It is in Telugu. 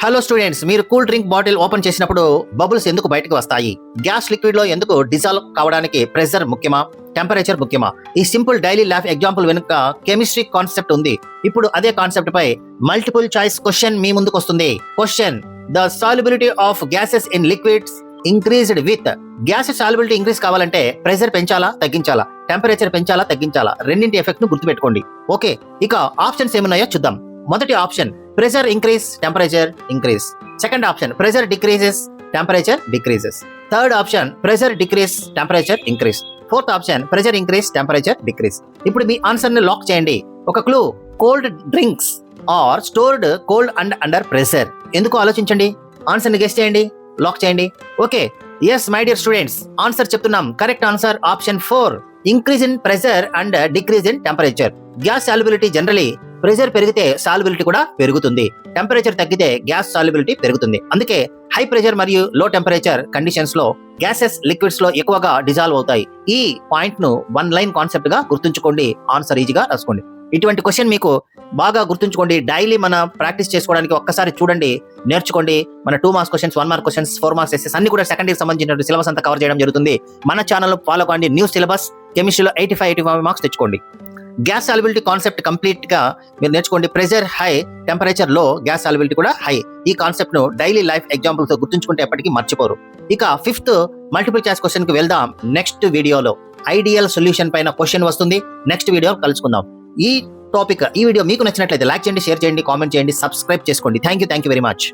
హలో స్టూడెంట్స్, మీరు కూల్ డ్రింక్ బాటిల్ ఓపెన్ చేసినప్పుడు బబుల్స్ ఎందుకు బయటకు వస్తాయి? గ్యాస్ లిక్విడ్ లో ఎందుకు డిజాల్వ్ కావడానికి ప్రెషర్ ముఖ్యమా, టెంపరేచర్ ముఖ్యమా? ఈ సింపుల్ డైలీ లైఫ్ ఎగ్జాంపుల్ వెనుక కెమిస్ట్రీ కాన్సెప్ట్ ఉంది. ఇప్పుడు అదే కాన్సెప్ట్ పై మల్టిపుల్ చాయిస్ క్వశ్చన్ మీ ముందుకు వస్తుంది. Question: the solubility of gases in liquids increased with. Gas solubility increase కావాలంటే ప్రెషర్ పెంచాలా తగ్గించాలా, టెంపరేచర్ పెంచాలా తగ్గించాలా? రెండింటి ఎఫెక్ట్ ను గుర్తుపెట్టుకోండి. ఓకే, ఇక ఆప్షన్స్ ఏమున్నాయో చూద్దాం. మొదటి option pressure increase, temperature increase. Second option pressure decreases, temperature decreases. Third option pressure decrease, temperature increase. Fourth option pressure increase, temperature decrease. ఇప్పుడు మీ ఆన్సర్ ని లాక్ చేయండి. ఒక clue: cold drinks are stored cold and under pressure. ఎందుకు ఆలోచించండి, ఆన్సర్ ని గెస్ చేయండి, లాక్ చేయండి. Okay, yes my dear students, answer చెప్తున్నాం. Correct answer option 4, increase in pressure and decrease in temperature. Gas solubility generally pressure పెరిగితే సాల్యుబిలిటీ కూడా పెరుగుతుంది, టెంపరేచర్ తగ్గితే గ్యాస్ సాల్యుబిలిటీ పెరుగుతుంది. అందుకే హై ప్రెషర్ మరియు లో టెంపరేచర్ కండిషన్స్ లో గ్యాసెస్ లిక్విడ్స్ లో ఎక్కువగా డిజాల్వ్ అవుతాయి. ఈ పాయింట్ ను వన్ లైన్ కాన్సెప్ట్ గా గుర్తుంచుకోండి, ఆన్సర్ ఈజీగా రాసుకోండి. ఇటువంటి క్వశ్చన్ మీకు బాగా గుర్తుంచుకోండి. డైలీ మన ప్రాక్టీస్ చేసుకోవడానికి ఒక్కసారి చూడండి, నేర్చుకోండి. మన 2 marks questions, 1 mark questions, 4 marks ఎస్ఎస్ అన్ని కూడా సెకండ్ ఇయర్ సంబంధించిన సిలబస్ అంతా కవర్ చేయడం జరుగుతుంది. మన ఛానల్ ఫాలో కండి. న్యూ సిలబస్ కెమిస్ట్రీలో 85 మార్క్స్ తెచ్చుకోండి. గ్యాస్ సాల్యుబిలిటీ కాన్సెప్ట్ కంప్లీట్ గా మీరు నేర్చుకోండి. ప్రెషర్ హై, టెంపరేచర్ లో, గ్యాస్ సాల్యుబిలిటీ కూడా హై. ఈ కాన్సెప్ట్ ను డైలీ లైఫ్ ఎగ్జాంపుల్ తో గుర్తుంచుకుంటే ఎప్పటికీ మర్చిపోరు. ఇక 5th మల్టిపుల్ చాయిస్ క్వశ్చన్ కి వెళ్దాం. నెక్స్ట్ వీడియోలో ఐడియల్ సొల్యూషన్ పైన క్వశ్చన్ వస్తుంది. నెక్స్ట్ వీడియో కలుసుకుందాం. ఈ వీడియో మీకు నచ్చినట్లయితే లైక్ చేయండి, షేర్ చేయండి, కామెంట్ చేయండి, సబ్స్క్రైబ్ చేసుకోండి. Thank you very much.